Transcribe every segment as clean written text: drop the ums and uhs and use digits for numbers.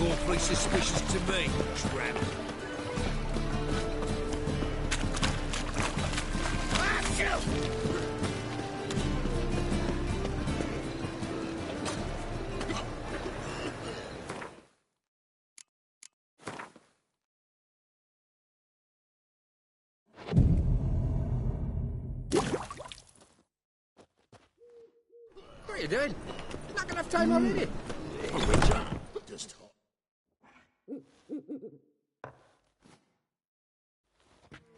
awfully suspicious to me, tramp. What are you doing? Not gonna have time already. Just hot.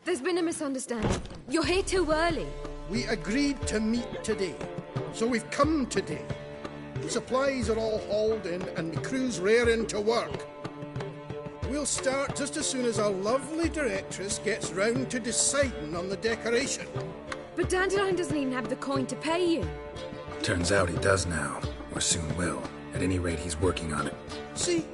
There's been a misunderstanding. You're here too early. We agreed to meet today, so we've come today. Supplies are all hauled in and the crew's raring to work. We'll start just as soon as our lovely directress gets round to deciding on the decoration. But Dandelion doesn't even have the coin to pay you. Turns out he does now, or soon will. At any rate, he's working on it. See?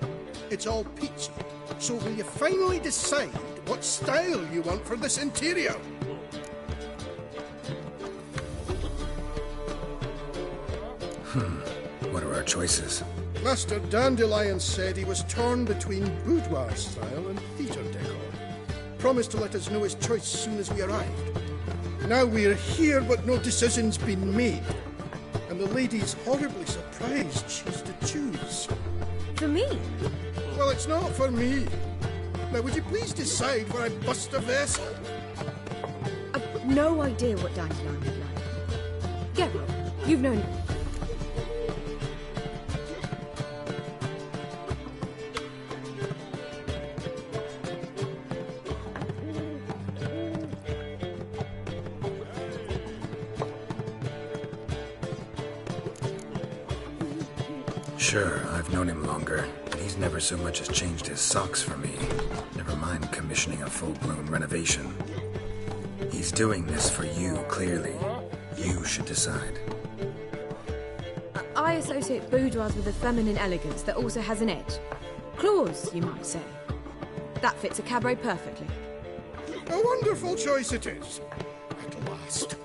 It's all peachy. So will you finally decide what style you want for this interior? What are our choices? Master Dandelion said he was torn between boudoir style and theatre decor. Promised to let us know his choice as soon as we arrived. Now we're here, but no decision's been made. And the lady's horribly surprised she's to choose. For me? Well, it's not for me. Now, would you please decide where I bust a vessel? I've no idea what Dandelion would like. Get well. You've known him. Sure, I've known him longer, but he's never so much as changed his socks for me. Never mind commissioning a full-blown renovation. He's doing this for you, clearly. You should decide. I associate boudoirs with a feminine elegance that also has an edge. Claws, you might say. That fits a cabaret perfectly. A wonderful choice it is. At last.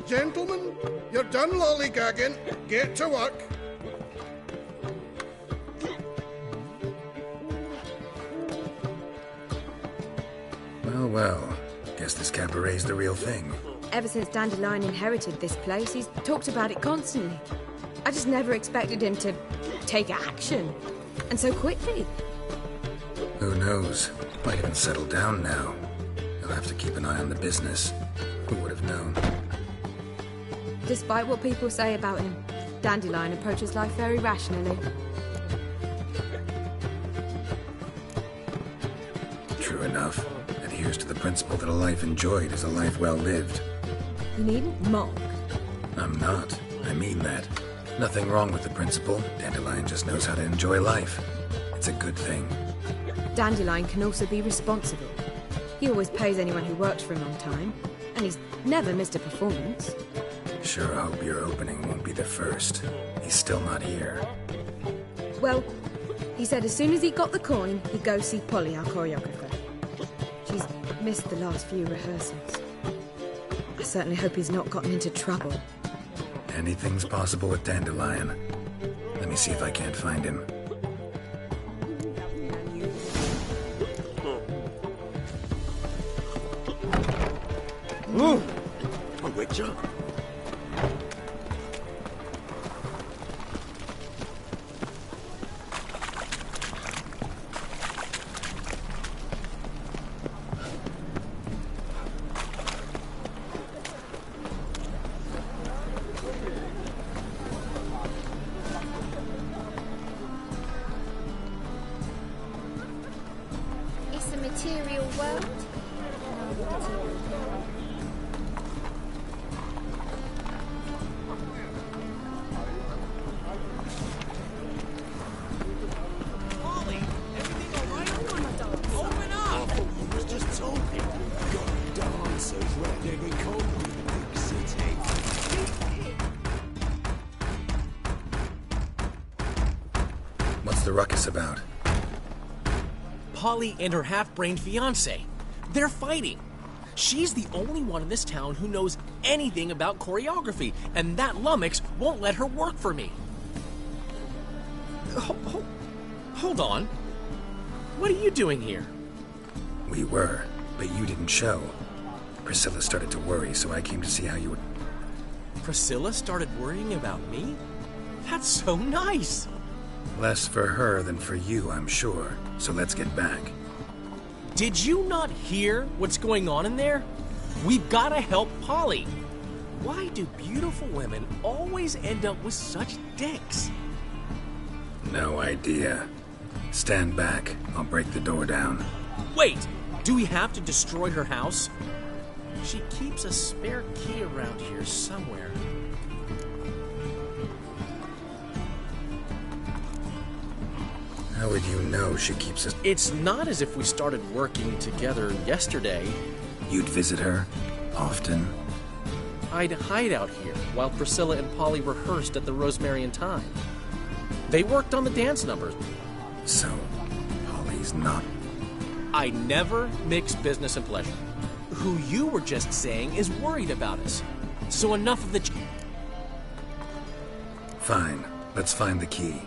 Gentlemen, you're done lollygagging. Get to work. Well, guess this cabaret's the real thing. Ever since Dandelion inherited this place, he's talked about it constantly. I just never expected him to take action. And so quickly. Who knows? Might even settle down now. He'll have to keep an eye on the business. Who would have known? Despite what people say about him, Dandelion approaches life very rationally. True enough. Adheres to the principle that a life enjoyed is a life well lived. You needn't mock. I'm not. I mean that. Nothing wrong with the principle. Dandelion just knows how to enjoy life. It's a good thing. Dandelion can also be responsible. He always pays anyone who works for him on time, and he's never missed a performance. Sure hope your opening won't be the first. He's still not here. Well, he said as soon as he got the coin, he'd go see Polly, our choreographer. She's missed the last few rehearsals. I certainly hope he's not gotten into trouble. Anything's possible with Dandelion. Let me see if I can't find him. Ooh! A witcher. It's a material world. What's the ruckus about? Polly and her half-brained fiancé. They're fighting. She's the only one in this town who knows anything about choreography, and that lummox won't let her work for me. Hold on. What are you doing here? We were, but you didn't show. Priscilla started to worry, so I came to see how you were... Priscilla started worrying about me? That's so nice! Less for her than for you, I'm sure. So let's get back. Did you not hear what's going on in there? We've gotta help Polly. Why do beautiful women always end up with such dicks? No idea. Stand back. I'll break the door down. Wait! Do we have to destroy her house? She keeps a spare key around here somewhere. How would you know she keeps us? It's not as if we started working together yesterday. You'd visit her? Often? I'd hide out here while Priscilla and Polly rehearsed at the Rosemary and Thyme. They worked on the dance numbers. So, Polly's not... I never mix business and pleasure. Who you were just saying is worried about us. So enough of the... Fine. Let's find the key.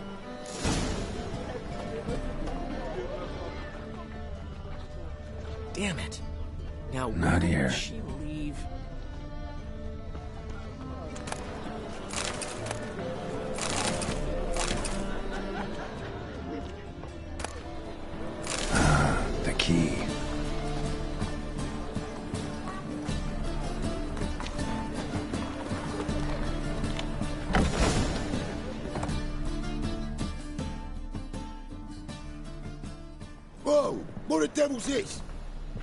Damn it. Now, Not where here. did she leave? The key. Whoa! What the devil's this?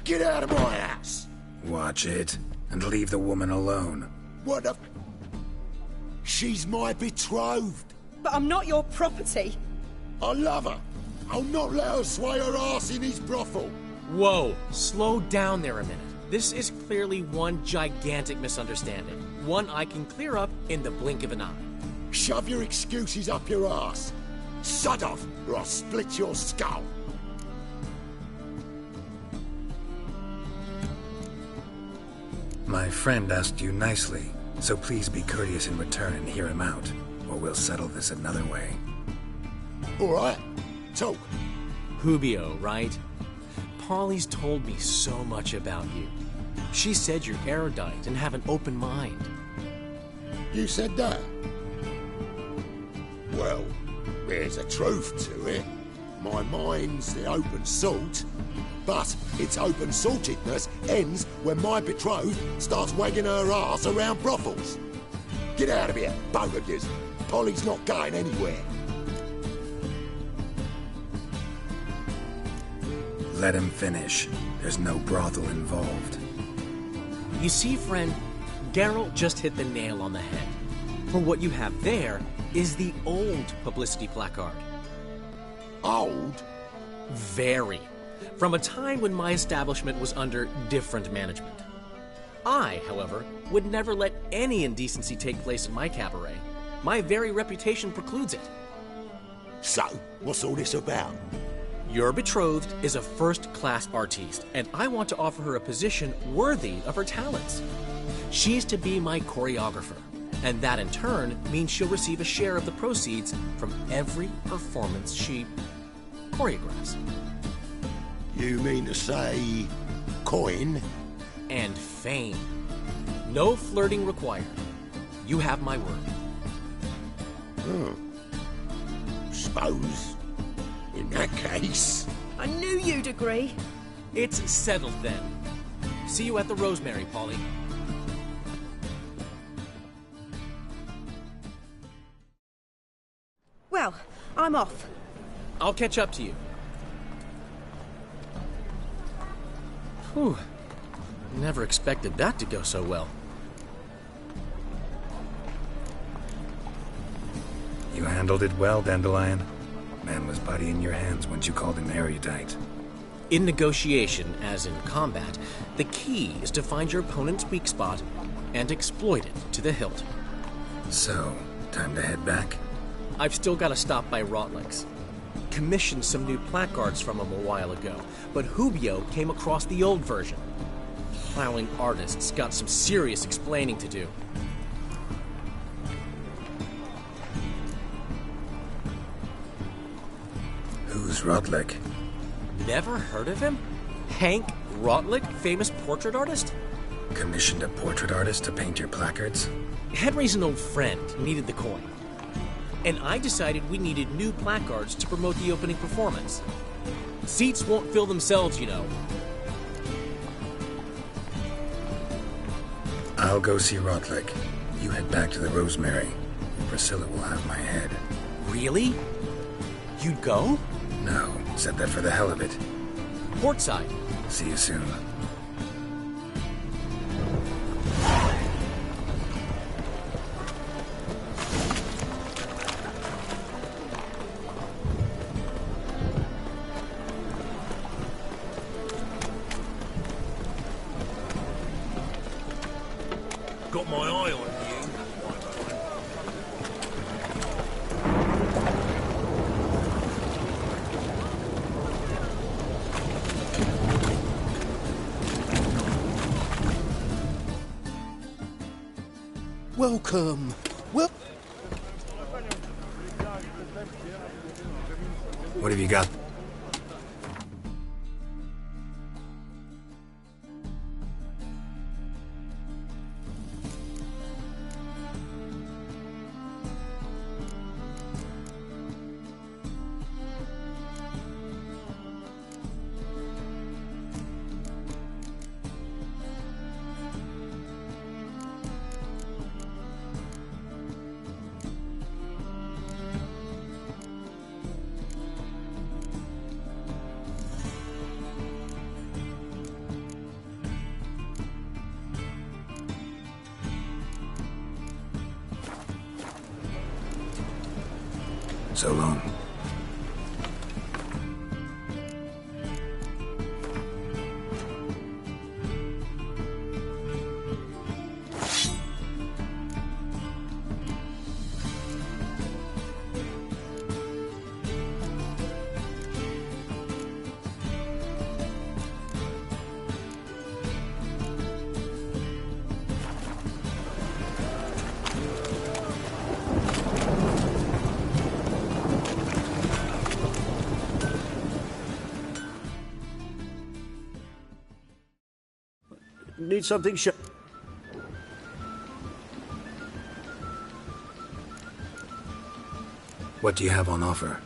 Get out of my house! Watch it, and leave the woman alone. What the... She's my betrothed. But I'm not your property. I love her. I'll not let her sway her ass in his brothel. Whoa, slow down there a minute. This is clearly one gigantic misunderstanding. One I can clear up in the blink of an eye. Shove your excuses up your ass. Sod off, or I'll split your skull. My friend asked you nicely, so please be courteous in return and hear him out, or we'll settle this another way. All right, talk. Hubio, right? Polly's told me so much about you. She said you're erudite and have an open mind. You said that? Well, there's a truth to it. My mind's the open salt, but its open saltedness ends when my betrothed starts wagging her ass around brothels. Get out of here, both of yous. Polly's not going anywhere. Let him finish. There's no brothel involved. You see, friend, Geralt just hit the nail on the head. For what you have there is the old publicity placard. Old? Very. From a time when my establishment was under different management. I, however, would never let any indecency take place in my cabaret. My very reputation precludes it. So, what's all this about? Your betrothed is a first-class artiste, and I want to offer her a position worthy of her talents. She's to be my choreographer, and that in turn means she'll receive a share of the proceeds from every performance she choreographs. You mean to say... coin? And fame. No flirting required. You have my word. Suppose... in that case... I knew you'd agree. It's settled then. See you at the Rosemary, Polly. Well, I'm off. I'll catch up to you. Whew. Never expected that to go so well. You handled it well, Dandelion. Man was body in your hands once you called him erudite. In negotiation, as in combat, the key is to find your opponent's weak spot and exploit it to the hilt. So, time to head back? I've still got to stop by Rotlick's. Commissioned some new placards from him a while ago, but Hubio came across the old version. Plowing artists got some serious explaining to do. Who's Rotlick? Never heard of him? Hank Rotlick, famous portrait artist? Commissioned a portrait artist to paint your placards? Henry's an old friend, needed the coin. And I decided we needed new placards to promote the opening performance. Seats won't fill themselves, you know. I'll go see Rotlick. You head back to the Rosemary. Priscilla will have my head. Really? You'd go? No, said that for the hell of it. Portside. See you soon. Got my eye on you. Welcome. Well, What have you got? So long. Need something What do you have on offer?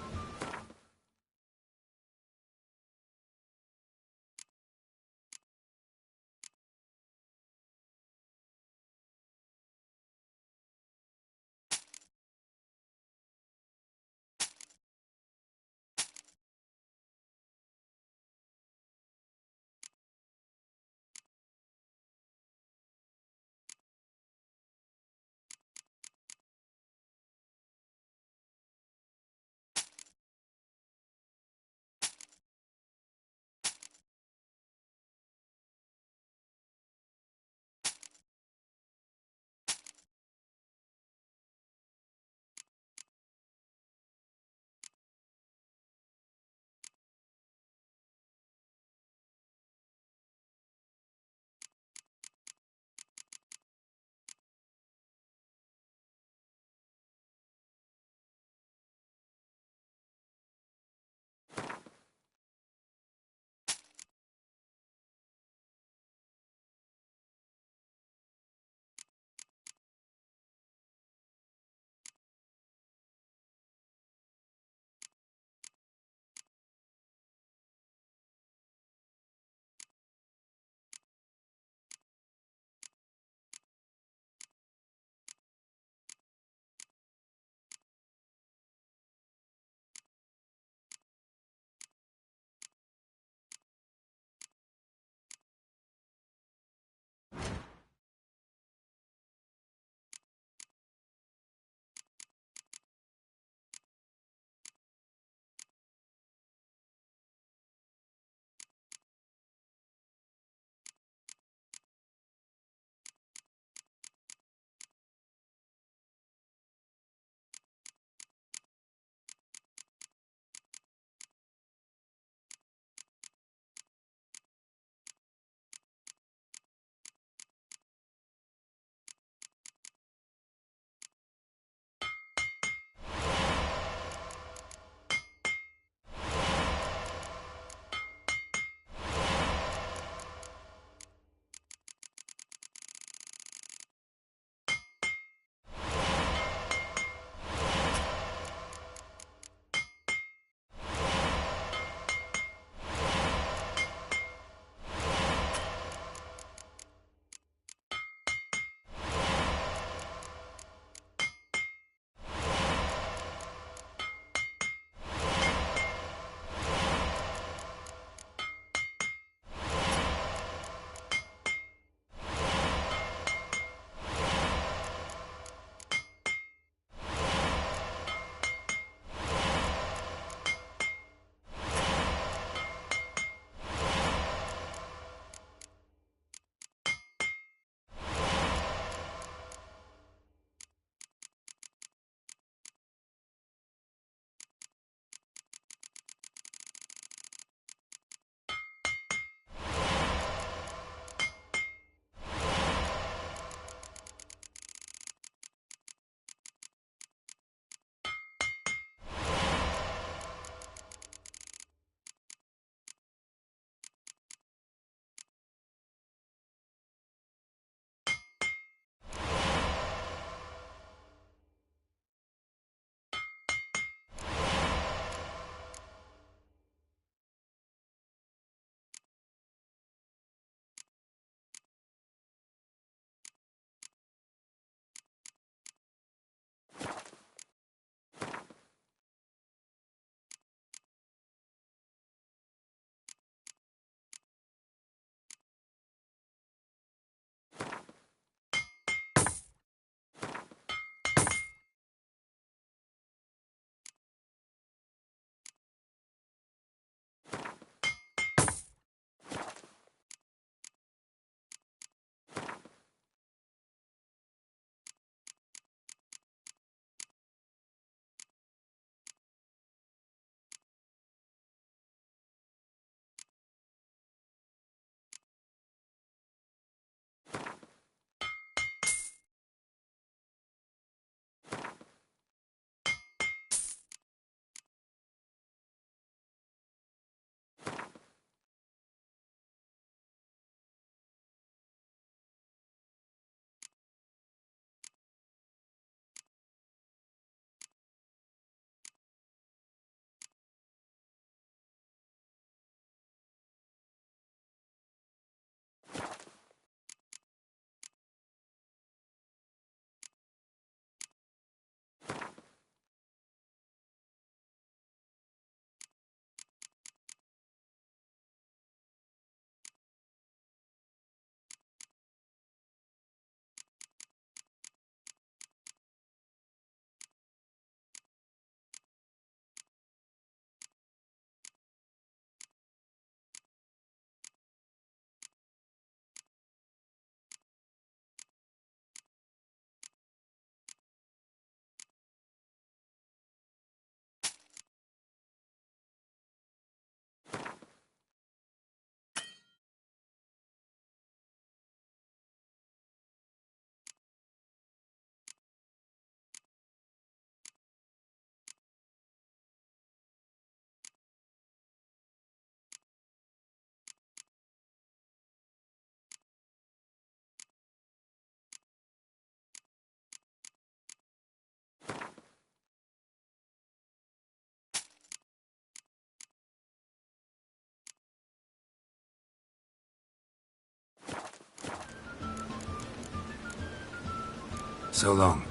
So long.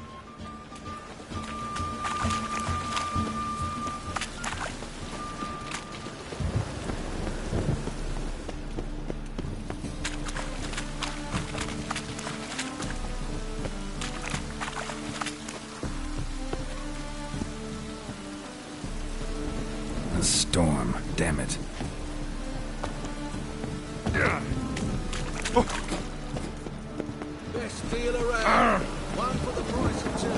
A storm, damn it. Best deal around. One for the price of two.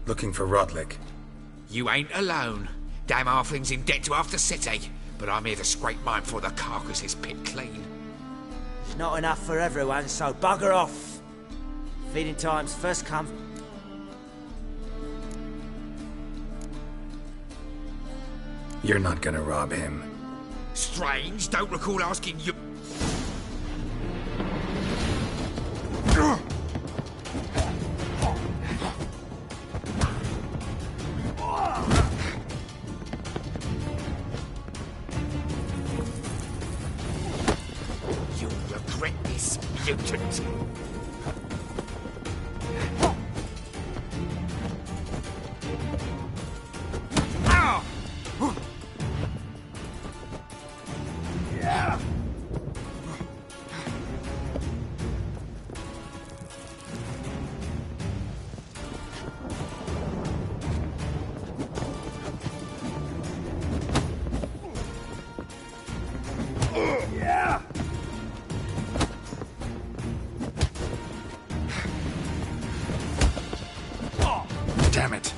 Looking for Rodlick. You ain't alone. Damn halfling's in debt to half the city, but I'm here to scrape mine before the carcass is picked clean. It's not enough for everyone, so bugger off. Feeding time's first come. You're not gonna rob him. Strange, don't recall asking you... You'll regret this, mutant. Damn it.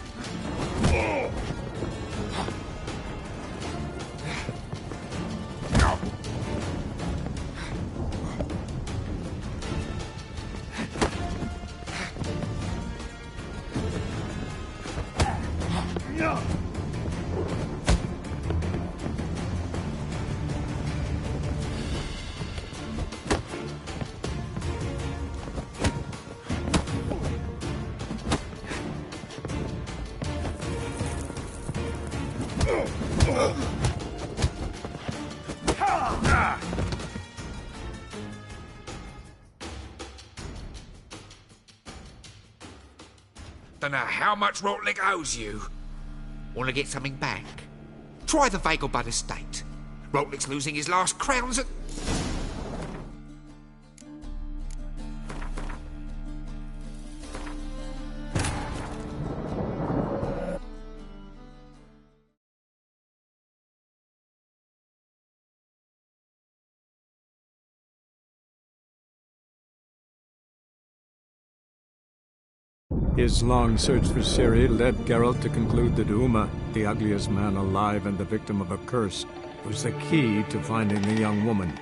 Dunno how much Rotlick owes you. Want to get something back? Try the Vagelbud estate. Rotlick's losing his last crowns at... His long search for Ciri led Geralt to conclude that Uma, the ugliest man alive and the victim of a curse, was the key to finding the young woman.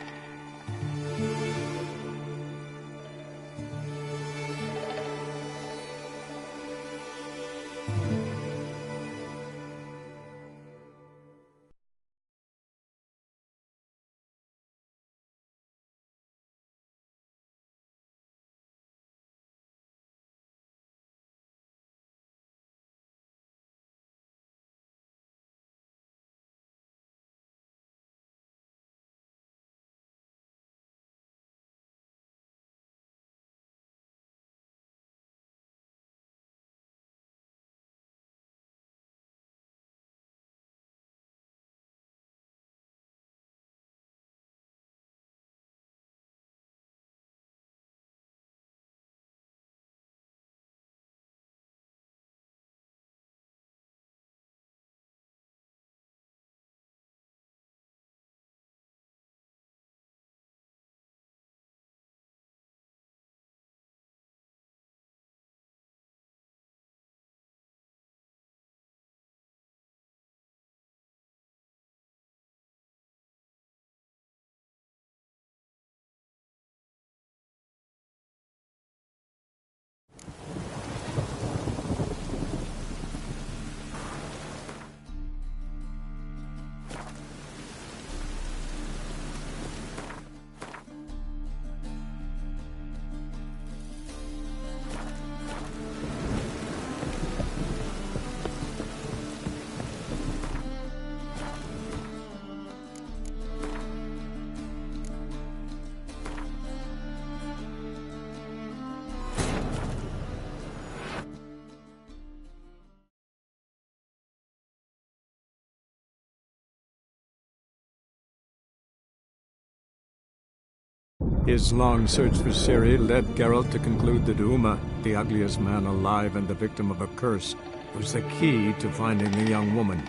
His long search for Ciri led Geralt to conclude that Uma, the ugliest man alive and the victim of a curse, was the key to finding the young woman.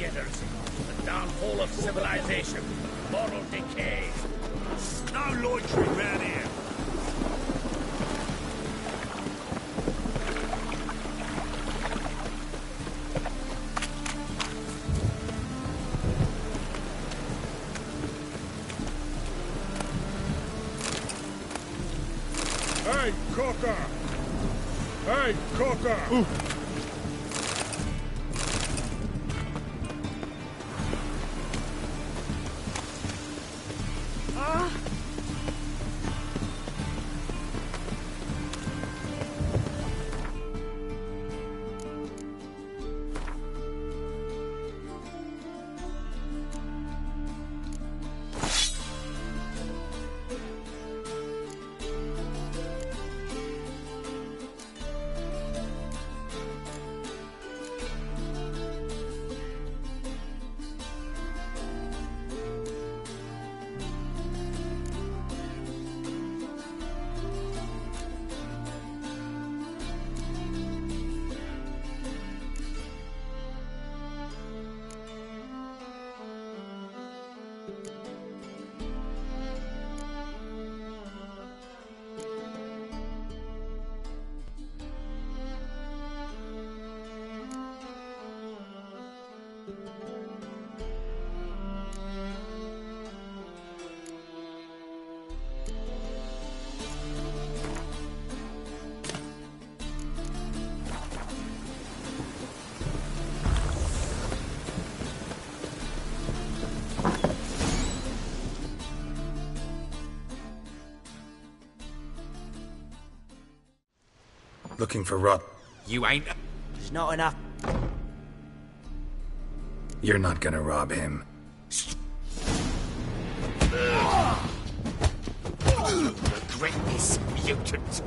The downfall of civilization, moral decay. No loitering round here. Hey, Cocker! Hey, Cocker! Ooh. Looking for Rot. You ain't... There's not enough. You're not gonna rob him. Regret this, mutant.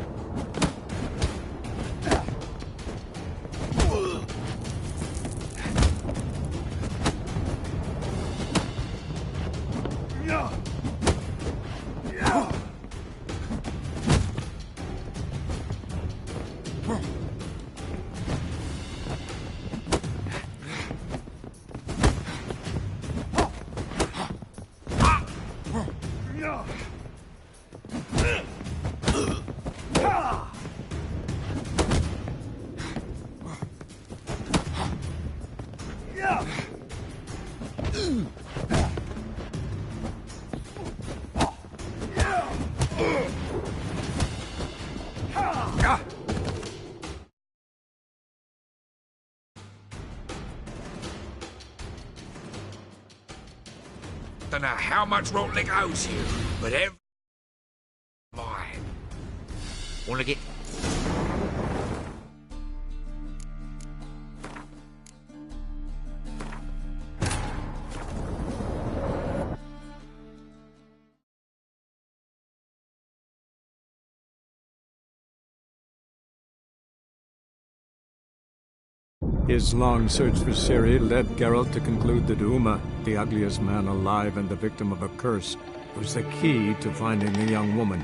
Don't know how much Rotlick owes you, but every mine. Wanna get... His long search for Ciri led Geralt to conclude that Uma, the ugliest man alive and the victim of a curse, was the key to finding the young woman.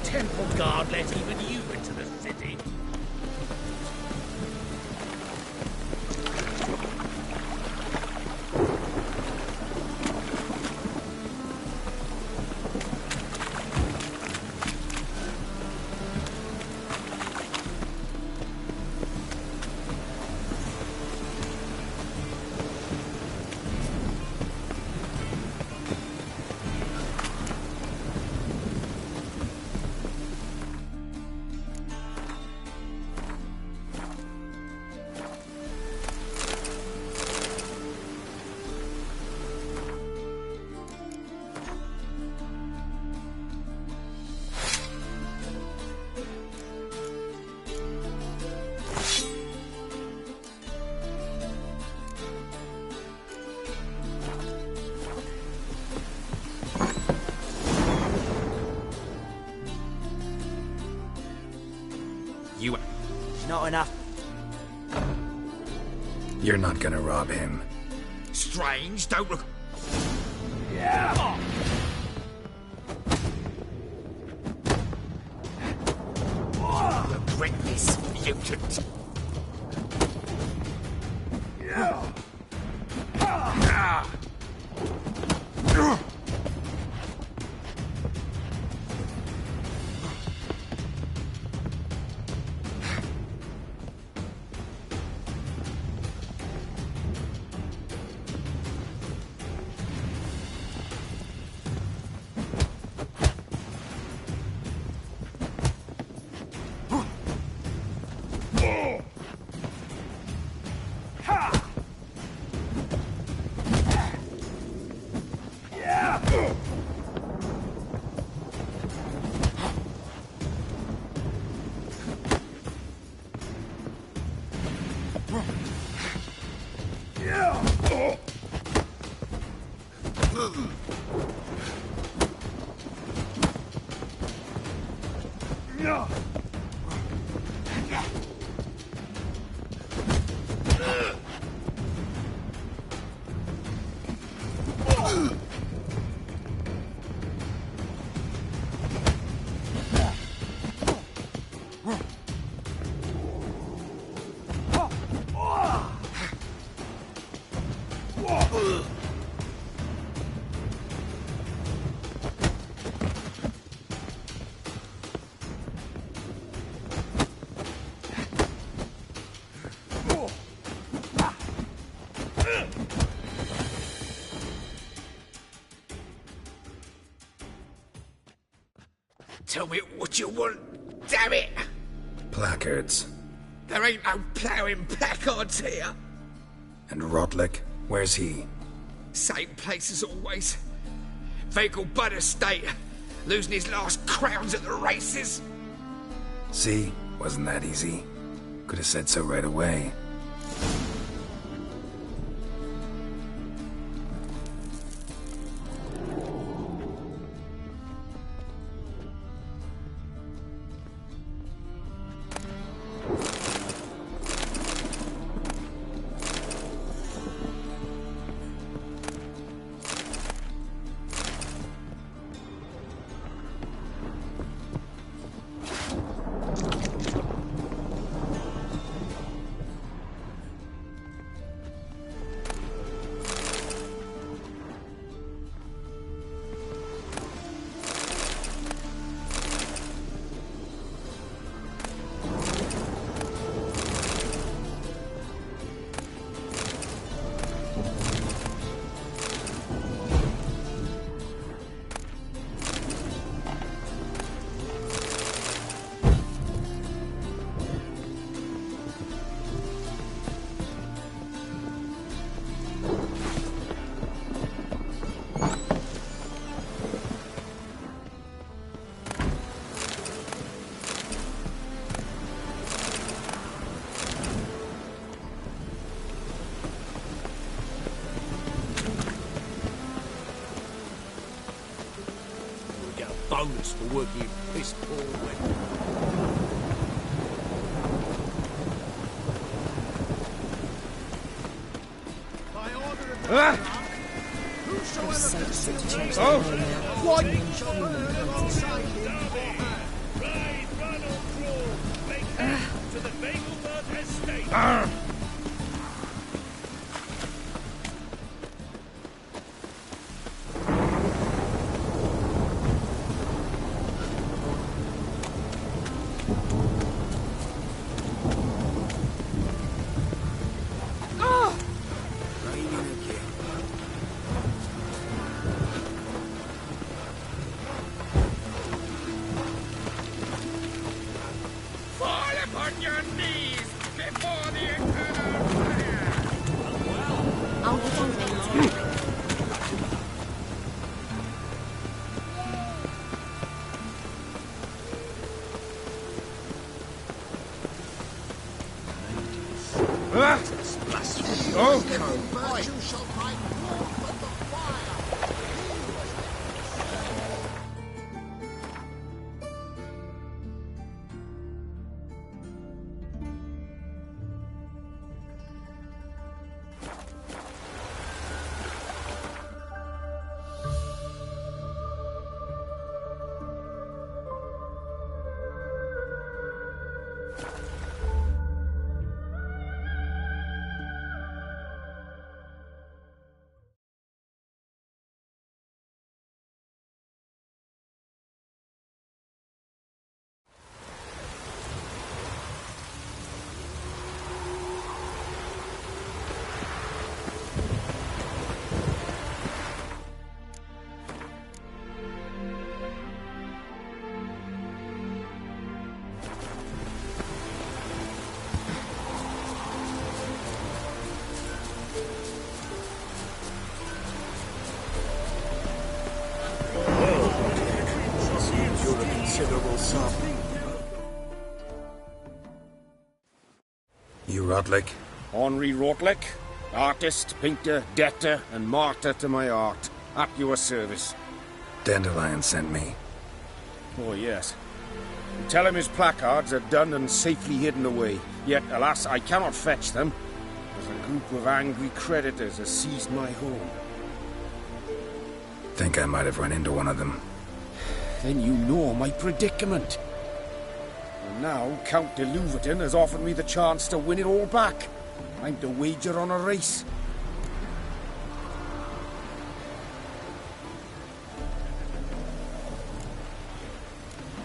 Temple guard let even you into the city. You... Not enough. You're not gonna rob him. Strange, don't look... Yeah! Regret this, mutant. Yeah! Tell me what you want, damn it! Placards. There ain't no ploughing placards here. And Rotlick, where's he? Same place as always. Vehicle Bud Estate. Losing his last crowns at the races. See? Wasn't that easy? Could have said so right away. Bonus for working piss poor weather. You Rotlick? Henri Rotlick, artist, painter, debtor, and martyr to my art. At your service. Dandelion sent me. Oh, yes. Tell him his placards are done and safely hidden away. Yet, alas, I cannot fetch them, as a group of angry creditors has seized my home. Think I might have run into one of them. Then you know my predicament. And now, Count de Louverton has offered me the chance to win it all back. I'm to wager on a race.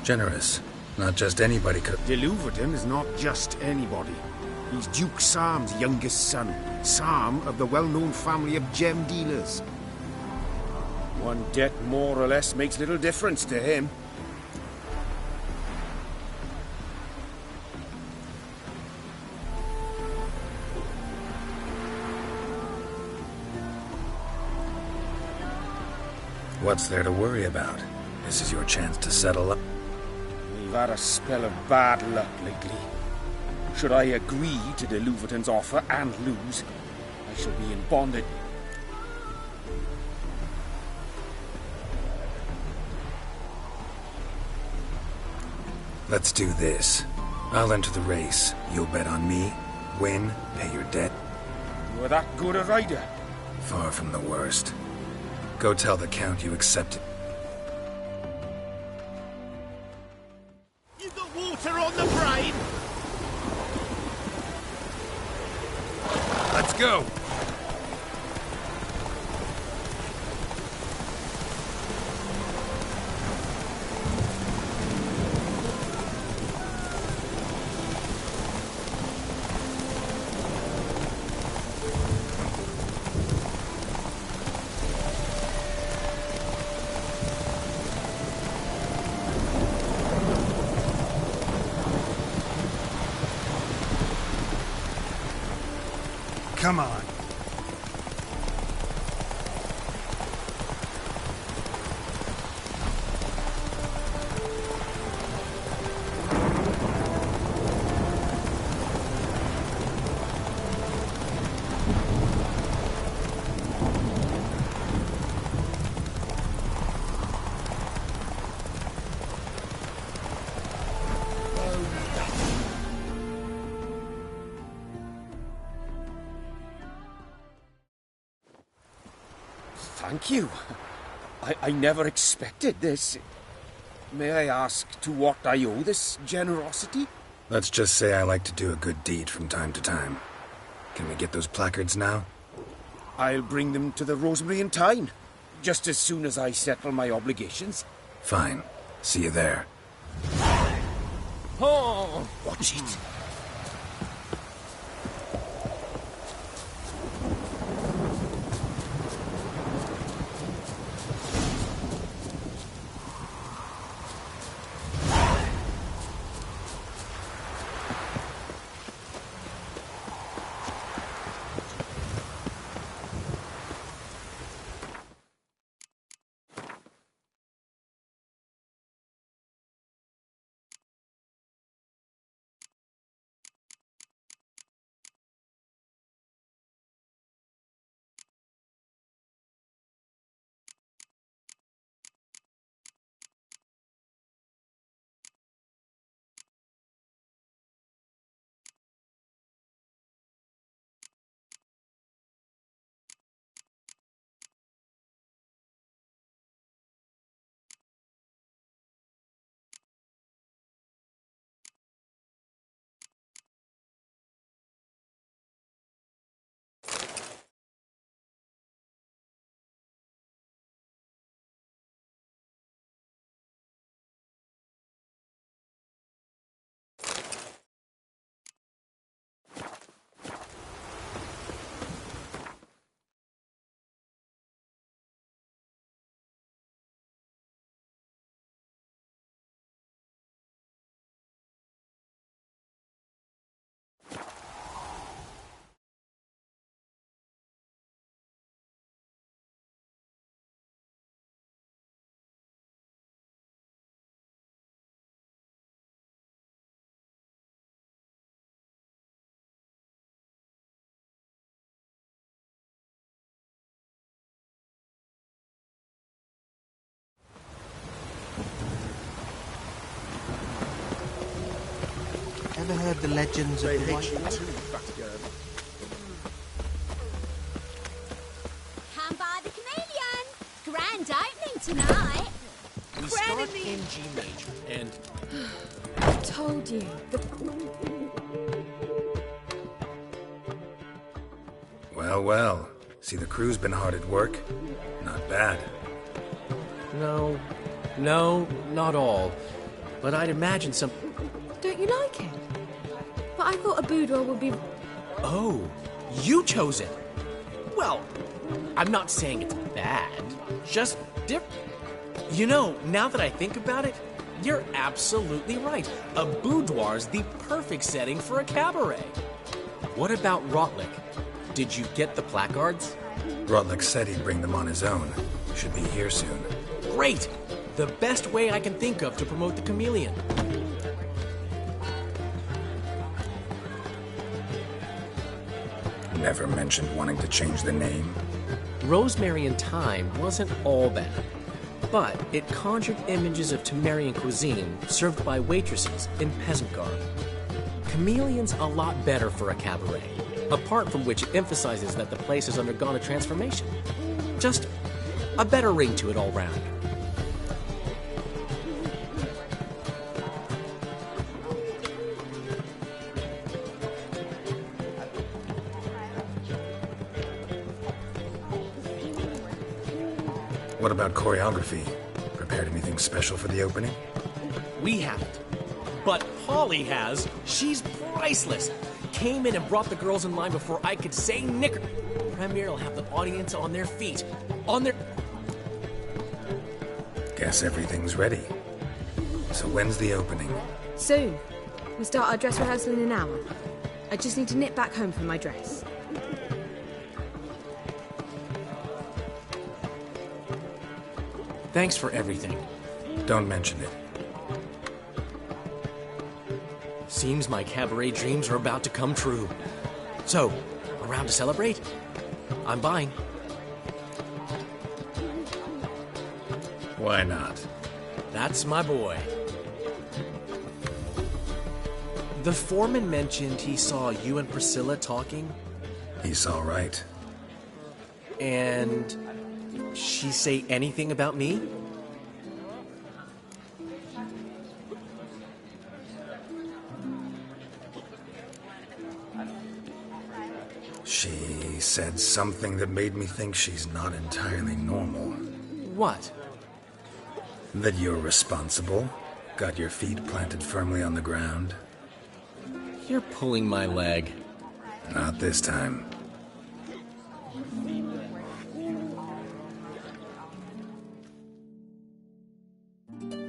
Generous. Not just anybody could... De Louverton is not just anybody. He's Duke Sam's youngest son. Sam of the well-known family of gem dealers. One debt more or less makes little difference to him. What's there to worry about? This is your chance to settle up. We've had a spell of bad luck lately. Should I agree to the Louverton's offer and lose, I shall be in bondage. Let's do this. I'll enter the race. You'll bet on me, win, pay your debt. You're that good a rider? Far from the worst. Go tell the Count you accept it. You got water on the brain? Let's go. Come on. Thank you. I never expected this. May I ask to what I owe this generosity? Let's just say I like to do a good deed from time to time. Can we get those placards now? I'll bring them to the Rosemary in time, just as soon as I settle my obligations. Fine. See you there. Oh, watch it. Ever heard the legends of the White? Come by the Chameleon. Grand opening tonight. We start in G major, and... I told you. Well, well. See, the crew's been hard at work. Not bad. No, not all. But I'd imagine some... Don't you like it? But I thought a boudoir would be... Oh, you chose it. Well, I'm not saying it's bad, just different. You know, now that I think about it, you're absolutely right. A boudoir's the perfect setting for a cabaret. What about Rotlick? Did you get the placards? Rotlick said he'd bring them on his own. Should be here soon. Great! The best way I can think of to promote the chameleon. Never mentioned wanting to change the name. Rosemary and Thyme wasn't all bad, but it conjured images of Temerian cuisine served by waitresses in peasant garb. Chameleon's a lot better for a cabaret, apart from which it emphasizes that the place has undergone a transformation. Just a better ring to it all round. What about choreography? Prepared anything special for the opening? We haven't. But Polly has. She's priceless. Came in and brought the girls in line before I could say knicker. Premiere will have the audience on their feet. On their... Guess everything's ready. So when's the opening? Soon. We start our dress rehearsal in an hour. I just need to nip back home for my dress. Thanks for everything. Don't mention it. Seems my cabaret dreams are about to come true. So, around to celebrate? I'm buying. Why not? That's my boy. The foreman mentioned he saw you and Priscilla talking. He's all right. And she say anything about me? She said something that made me think she's not entirely normal. What? That you're responsible, got your feet planted firmly on the ground. You're pulling my leg. Not this time.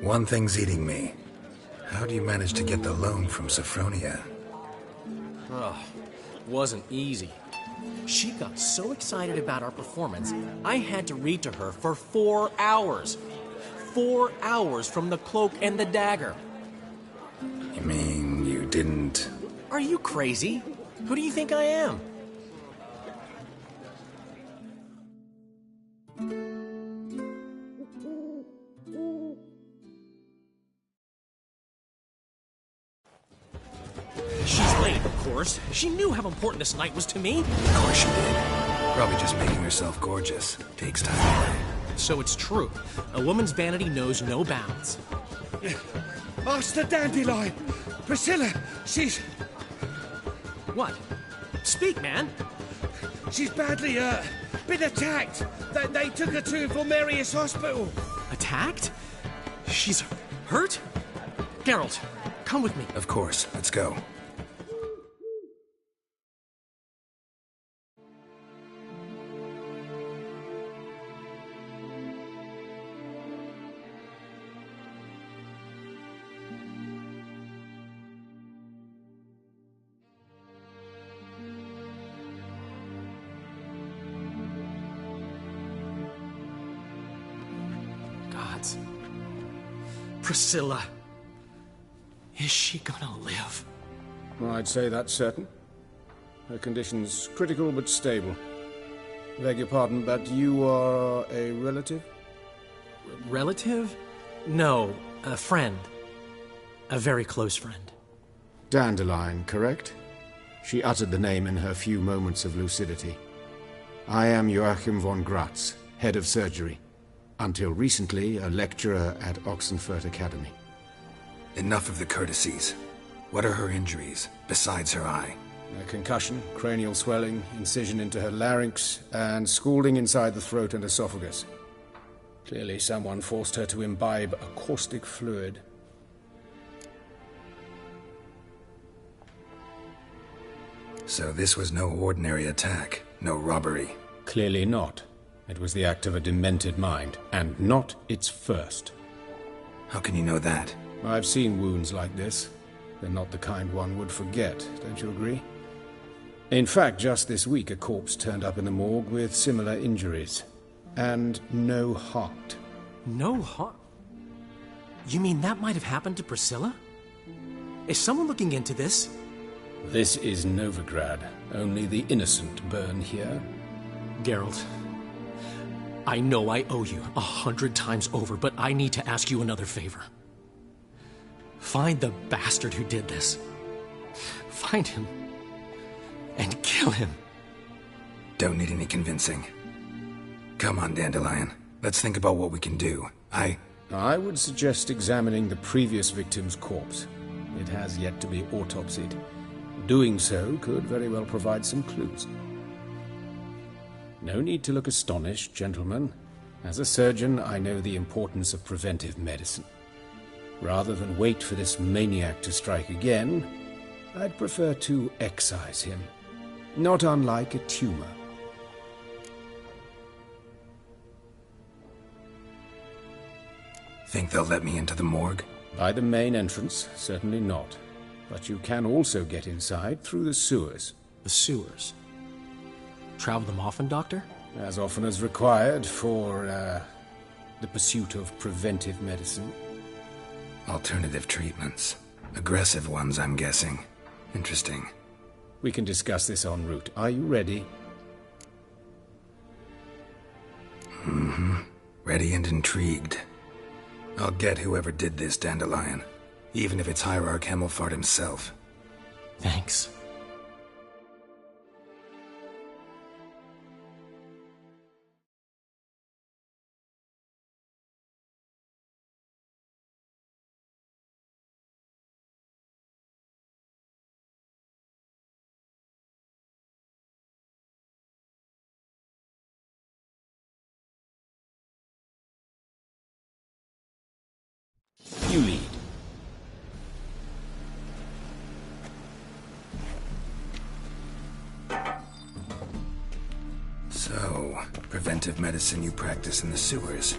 One thing's eating me. How do you manage to get the loan from Sophronia? Ugh, wasn't easy. She got so excited about our performance, I had to read to her for 4 hours. 4 hours from the Cloak and the Dagger. You mean you didn't... Are you crazy? Who do you think I am? She's late, of course. She knew how important this night was to me. Of course she did. Probably just making herself gorgeous. Takes time. So it's true. A woman's vanity knows no bounds. Master Dandelion! Priscilla, she's... What? Speak, man. She's badly, been attacked. They took her to Vulmerius Hospital. Attacked? She's hurt? Geralt, come with me. Of course. Let's go. Gods. Priscilla. Is she gonna live? I'd say that's certain. Her condition's critical but stable. Beg your pardon, but you are a relative? Relative? No, a friend. A very close friend. Dandelion, correct? She uttered the name in her few moments of lucidity. I am Joachim von Gratz, head of surgery. Until recently, a lecturer at Oxenfurt Academy. Enough of the courtesies. What are her injuries, besides her eye? A concussion, cranial swelling, incision into her larynx, and scalding inside the throat and esophagus. Clearly someone forced her to imbibe a caustic fluid. So this was no ordinary attack, no robbery. Clearly not. It was the act of a demented mind, and not its first. How can you know that? I've seen wounds like this. They're not the kind one would forget, don't you agree? In fact, just this week a corpse turned up in the morgue with similar injuries. And no heart. No harm? You mean that might have happened to Priscilla? Is someone looking into this? This is Novigrad. Only the innocent burn here. Geralt, I know I owe you 100 times over, but I need to ask you another favor. Find the bastard who did this. Find him. And kill him. Don't need any convincing. Come on, Dandelion. Let's think about what we can do. I would suggest examining the previous victim's corpse. It has yet to be autopsied. Doing so could very well provide some clues. No need to look astonished, gentlemen. As a surgeon, I know the importance of preventive medicine. Rather than wait for this maniac to strike again, I'd prefer to excise him. Not unlike a tumor. Think they'll let me into the morgue? By the main entrance, certainly not. But you can also get inside through the sewers. The sewers? Travel them often, Doctor? As often as required for, the pursuit of preventive medicine. Alternative treatments. Aggressive ones, I'm guessing. Interesting. We can discuss this en route. Are you ready? Mm-hmm. Ready and intrigued. I'll get whoever did this, Dandelion. Even if it's Hierarch Hemmelfart himself. Thanks. You lead. So, preventive medicine you practice in the sewers.